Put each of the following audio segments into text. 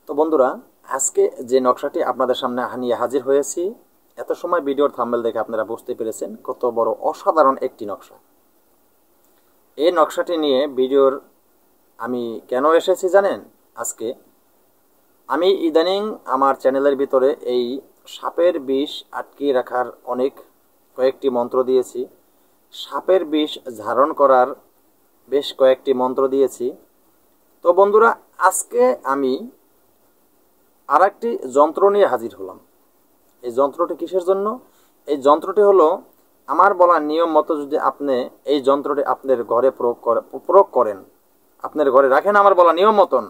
তো বন্ধুরা, আজকে যে নকশাটি আপনাদের সামনে নিয়ে হাজির হয়েছি, এত সময় ভিডিওর থাম্বনেল দেখে আপনারা বুঝতে পেরেছেন কত বড় অসাধারণ একটি নকশা। এই নকশাটি নিয়ে ভিডিওর আমি কেন এসেছি জানেন? আজকে আমি ইদানিং আমার চ্যানেলের ভিতরে এই সাপের বিষ আটকিয়ে রাখার কয়েকটি মন্ত্র দিয়েছি, সাপের বিষ ধারণ করার বেশ কয়েকটি মন্ত্র দিয়েছি। তো বন্ধুরা, আজকে আমি আর একটি যন্ত্র নিয়ে হাজির হলাম। এই যন্ত্রটি কিসের জন্য? এই যন্ত্রটি হলো আমার বলা নিয়ম মতো যদি আপনি এই যন্ত্রটি আপনার ঘরে প্রয়োগ করেন, আপনার ঘরে রাখেন আমার বলা নিয়ম মতন,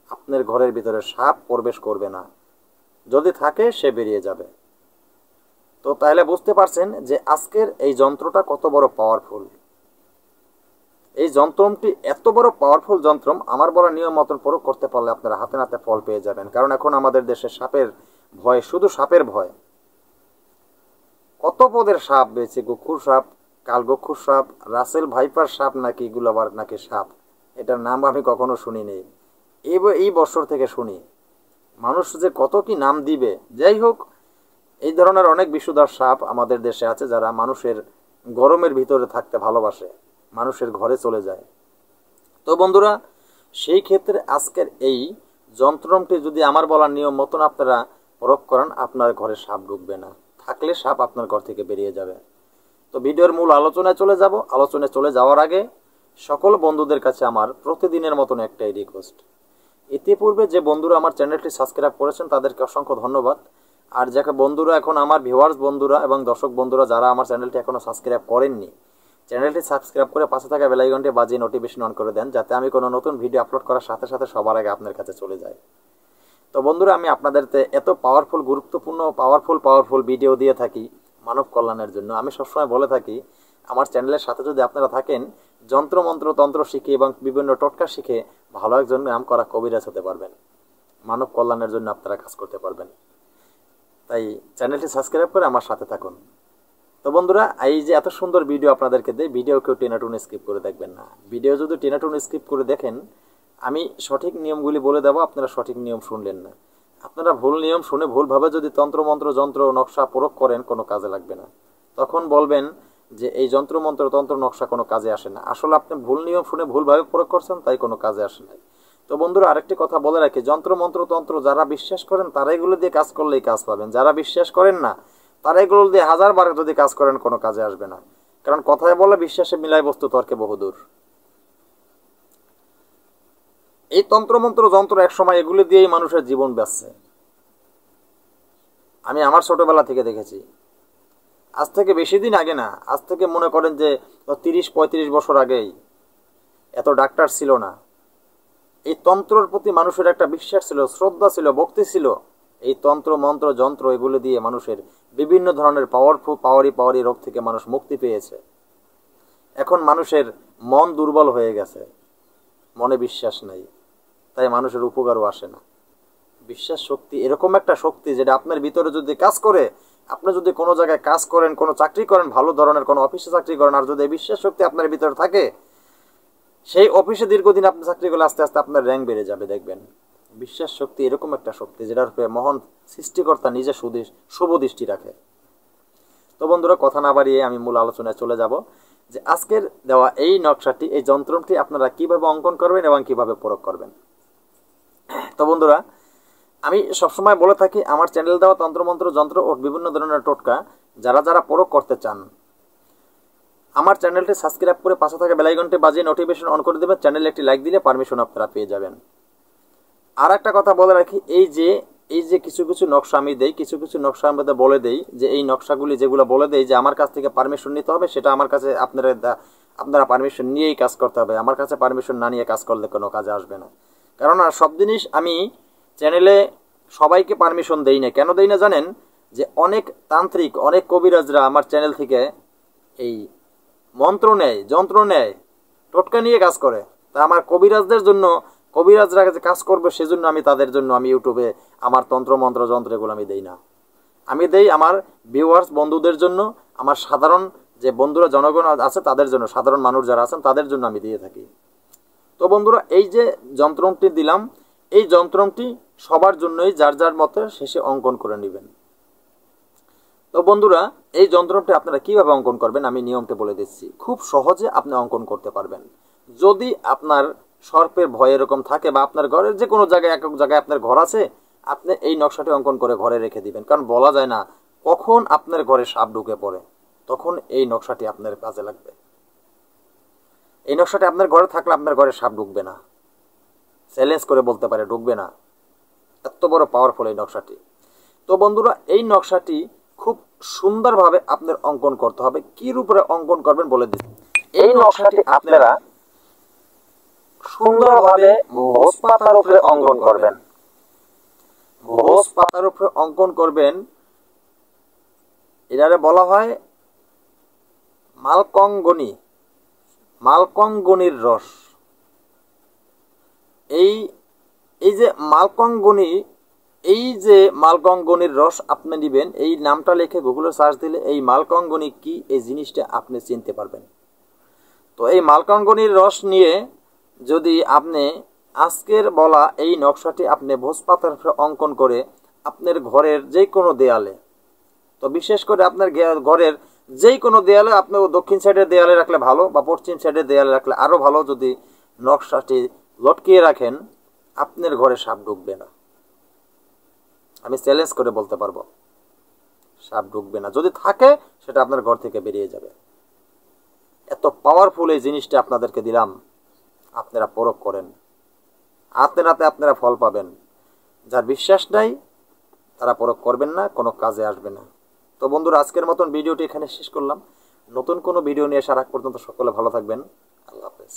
আপনার ঘরের ভিতরে সাপ প্রবেশ করবে না, যদি থাকে সে বেরিয়ে যাবে। তো তাহলে বুঝতে পারছেন যে আজকের এই যন্ত্রটা কত বড় পাওয়ারফুল। এই যন্ত্রটি এত বড় পাওয়ারফুল যন্ত্র, আমার বলা নিয়ম মতন প্রয়োগ করতে পারলে আপনারা হাতে নাতে ফল পেয়ে যাবেন। কারণ এখন আমাদের দেশে সাপের ভয়, শুধু সাপের ভয়। কত পদের সাপ বেছে, গোখুর সাপ, কালগোখুর সাপ, রাসেল ভাইপার সাপ নাকি গুলাবার নাকি সাপ, এটার নাম আমি কখনো শুনিনি, এই বছর থেকে শুনি। মানুষ যে কত কি নাম দিবে। যাই হোক, এই ধরনের অনেক বিষধর সাপ আমাদের দেশে আছে যারা মানুষের গরমের ভিতরে থাকতে ভালোবাসে, মানুষের ঘরে চলে যায়। তো বন্ধুরা, সেই ক্ষেত্রে আজকের এই যন্ত্রটি যদি আমার বলার নিয়ম মতন আপনারা প্রয়োগ করেন, আপনার ঘরে সাপ ঢুকবে না, থাকলে সাপ আপনার ঘর থেকে বেরিয়ে যাবে। তো ভিডিওর মূল আলোচনায় চলে যাব। আলোচনায় চলে যাওয়ার আগে সকল বন্ধুদের কাছে আমার প্রতিদিনের মতন একটাই রিকোয়েস্ট। ইতিপূর্বে যে বন্ধুরা আমার চ্যানেলটি সাবস্ক্রাইব করেছেন তাদেরকে অসংখ্য ধন্যবাদ। আর যে বন্ধুরা এখন আমার ভিউয়ার্স বন্ধুরা এবং দর্শক বন্ধুরা যারা আমার চ্যানেলটি এখনও সাবস্ক্রাইব করেননি, চ্যানেলটি সাবস্ক্রাইব করে পাশে থাকা বেল আইকনটি বাজিয়ে নোটিফিকেশন অন করে দেন, যাতে আমি কোনো নতুন ভিডিও আপলোড করার সাথে সাথে সবার আগে আপনার কাছে চলে যায়। তো বন্ধুরা, আমি আপনাদেরতে এত গুরুত্বপূর্ণ পাওয়ারফুল ভিডিও দিয়ে থাকি মানব কল্যাণের জন্য। আমি সবসময় বলে থাকি, আমার চ্যানেলের সাথে যদি আপনারা থাকেন, যন্ত্র তন্ত্র শিখে এবং বিভিন্ন টোটকা শিখে ভালো একজন নাম করা কবিরাজ হতে পারবেন, মানব কল্যাণের জন্য আপনারা কাজ করতে পারবেন। তাই চ্যানেলটি সাবস্ক্রাইব করে আমার সাথে থাকুন। তো বন্ধুরা, এই যে এত সুন্দর ভিডিও আপনাদেরকে দেয়, ভিডিও কেউ টেনাটুন স্কিপ করে দেখবেন না। ভিডিও যদি টেনাটুন স্কিপ করে দেখেন, আমি সঠিক নিয়মগুলি বলে দেবো, আপনারা সঠিক নিয়ম শুনলেন না। আপনারা ভুল নিয়ম শুনে ভুলভাবে যদি তন্ত্র যন্ত্র নকশা প্রয়োগ করেন, কোনো কাজে লাগবে না। তখন বলবেন যে এই তন্ত্র নকশা কোনো কাজে আসে না। আসলে আপনি ভুল নিয়ম শুনে ভুলভাবে প্রয়োগ করছেন, তাই কোনো কাজে আসে না। তো বন্ধুরা, আরেকটি কথা বলে রাখি, তন্ত্র যারা বিশ্বাস করেন তারা এগুলো দিয়ে কাজ করলেই কাজ পাবেন। যারা বিশ্বাস করেন না, তারা এগুলো দিয়ে 1000 বার যদি কাজ করেন, কোনো কাজে আসবে না। কারণ কথায় বলে, বিশ্বাসে মিলায় বস্তু তর্কে বহুদূর। এই যন্ত্র একসময় এগুলি দিয়েই মানুষের জীবন বাঁচছে। আমি আমার ছোটবেলা থেকে দেখেছি। আজ থেকে বেশি দিন আগে না, আজ থেকে মনে করেন যে 30-35 বছর আগেই এত ডাক্তার ছিল না। এই তন্ত্রের প্রতি মানুষের একটা বিশ্বাস ছিল, শ্রদ্ধা ছিল, ভক্তি ছিল। এই যন্ত্র এগুলো দিয়ে মানুষের বিভিন্ন ধরনের পাওয়ারি রোগ থেকে মানুষ মুক্তি পেয়েছে। এখন মানুষের মন দুর্বল হয়ে গেছে, মনে বিশ্বাস নাই, তাই মানুষের উপকারও আসে না। বিশ্বাস শক্তি এরকম একটা শক্তি, যেটা আপনার ভিতরে যদি কাজ করে, আপনি যদি কোনো জায়গায় কাজ করেন, কোনো চাকরি করেন, ভালো ধরনের কোনো অফিসে চাকরি করেন, আর যদি বিশ্বাস শক্তি আপনার ভিতরে থাকে, সেই অফিসে দীর্ঘদিন আপনি চাকরি করলে আস্তে আস্তে আপনার র্যাঙ্ক বেড়ে যাবে। দেখবেন, বিশ্বাস শক্তি এরকম একটা শক্তি, যেটার উপরে মহান সৃষ্টিকর্তা নিজে শুভ দৃষ্টি রাখে। তো বন্ধুরা, কথা না বাড়িয়ে আমি মূল আলোচনায় চলে যাব যে আজকের দেওয়া এই নকশাটি, এই যন্ত্রটি আপনারা কিভাবে অঙ্কন করবেন এবং কিভাবে প্রয়োগ করবেন। তো বন্ধুরা, আমি সবসময় বলে থাকি, আমার চ্যানেল দেওয়া যন্ত্র ও বিভিন্ন ধরনের টোটকা যারা প্রয়োগ করতে চান, আমার চ্যানেলটি সাবস্ক্রাইব করে পাশে থাকা বেল আইকনটি বাজিয়ে নোটিফিকেশন অন করে দেবেন। চ্যানেলে একটি লাইক দিলে পারমিশন আপনারা পেয়ে যাবেন। আর একটা কথা বলে রাখি, এই যে কিছু নকশা আমি দেই, কিছু নকশা আমাদের বলে দেই, যে এই নকশাগুলি যেগুলো বলে দেই যে আমার কাছ থেকে পারমিশন নিতে হবে, সেটা আমার কাছে আপনারা পারমিশন নিয়েই কাজ করতে হবে। আমার কাছে পারমিশন না নিয়ে কাজ করলে কোনো কাজে আসবে না। কারণ সব জিনিস আমি চ্যানেলে সবাইকে পারমিশন দেই না। কেন দেই না জানেন? যে অনেক তান্ত্রিক, অনেক কবিরাজরা আমার চ্যানেল থেকে এই মন্ত্র নেয়, যন্ত্র নেয়, টোটকা নিয়ে কাজ করে। তা আমার কবিরাজরা যে কাজ করবে, সেজন্য আমি তাদের জন্য আমি ইউটিউবে আমার যন্ত্র এগুলো আমি দেই না। আমি দেই আমার ভিউয়ার্স বন্ধুদের জন্য, আমার সাধারণ যে বন্ধুরা জনগণ আছে তাদের জন্য, সাধারণ মানুষ যারা আছেন তাদের জন্য আমি দিয়ে থাকি। তো বন্ধুরা, এই যে যন্ত্রটি দিলাম, এই যন্ত্রটি সবার জন্যই যার যার মতো শেষে অঙ্কন করে নেবেন। তো বন্ধুরা, এই যন্ত্রটি আপনারা কিভাবে অঙ্কন করবেন আমি নিয়মটা বলে দিচ্ছি। খুব সহজে আপনি অঙ্কন করতে পারবেন। যদি আপনার সর্পের ভয় এরকম থাকে বা আপনার ঘরের যে কোনো জায়গায় একক জায়গায় আপনার ঘর আছে, আপনি এই নকশাটি অঙ্কন করে ঘরে রেখে দিবেন। কারণ বলা যায় না কখন আপনার ঘরে সাপ ঢুকে পড়ে, তখন এই নকশাটি আপনার কাজে লাগবে। এই নকশাটি আপনার ঘরে থাকলে আপনার ঘরে সাপ ঢুকবে না, চ্যালেঞ্জ করে বলতে পারে ঢুকবে না। এত বড় পাওয়ারফুল এই নকশাটি। তো বন্ধুরা, এই নকশাটি খুব সুন্দরভাবে আপনার অঙ্কন করতে হবে। কি রূপে অঙ্কন করবেন বলে দিচ্ছি। এই নকশাটি আপনারা সুন্দরভাবে ভোজ পাতার উপরে অঙ্কন করবেন। ভোজ পাতার উপরে অঙ্কন করবেন, এটারে বলা হয় মালকঙ্গনি, মালকঙ্গনির রস। এই যে মালকঙ্গনি, এই যে মালকঙ্গনির রস আপনি নেবেন, এই নামটা লিখে গুগলে সার্চ দিলে এই মালকঙ্গনি কি এই জিনিসটা আপনি চিনতে পারবেন। তো এই মালকঙ্গনির রস নিয়ে যদি আপনি আজকের বলা এই নকশাটি আপনি ভোজপাতার অঙ্কন করে আপনার ঘরের যে কোনো দেয়ালে, তো বিশেষ করে আপনার ঘরের যে কোনো দেয়ালে, আপনি দক্ষিণ সাইডের দেয়ালে রাখলে ভালো বা পশ্চিম সাইডের দেয়ালে রাখলে আরও ভালো, যদি নকশাটি লটকিয়ে রাখেন আপনার ঘরে সাপ ঢুকবে না। আমি চ্যালেঞ্জ করে বলতে পারবো সাপ ঢুকবে না। যদি থাকে সেটা আপনার ঘর থেকে বেরিয়ে যাবে। এত পাওয়ারফুল এই জিনিসটা আপনাদেরকে দিলাম, আপনারা প্রয়োগ করেন, হাতে নাতে আপনারা ফল পাবেন। যার বিশ্বাস নাই তারা প্রয়োগ করবেন না, কোনো কাজে আসবে না। তো বন্ধুরা, আজকের মতন ভিডিওটি এখানে শেষ করলাম। নতুন কোনো ভিডিও নিয়ে আসার আগ পর্যন্ত সকলে ভালো থাকবেন। আল্লাহ হাফেজ।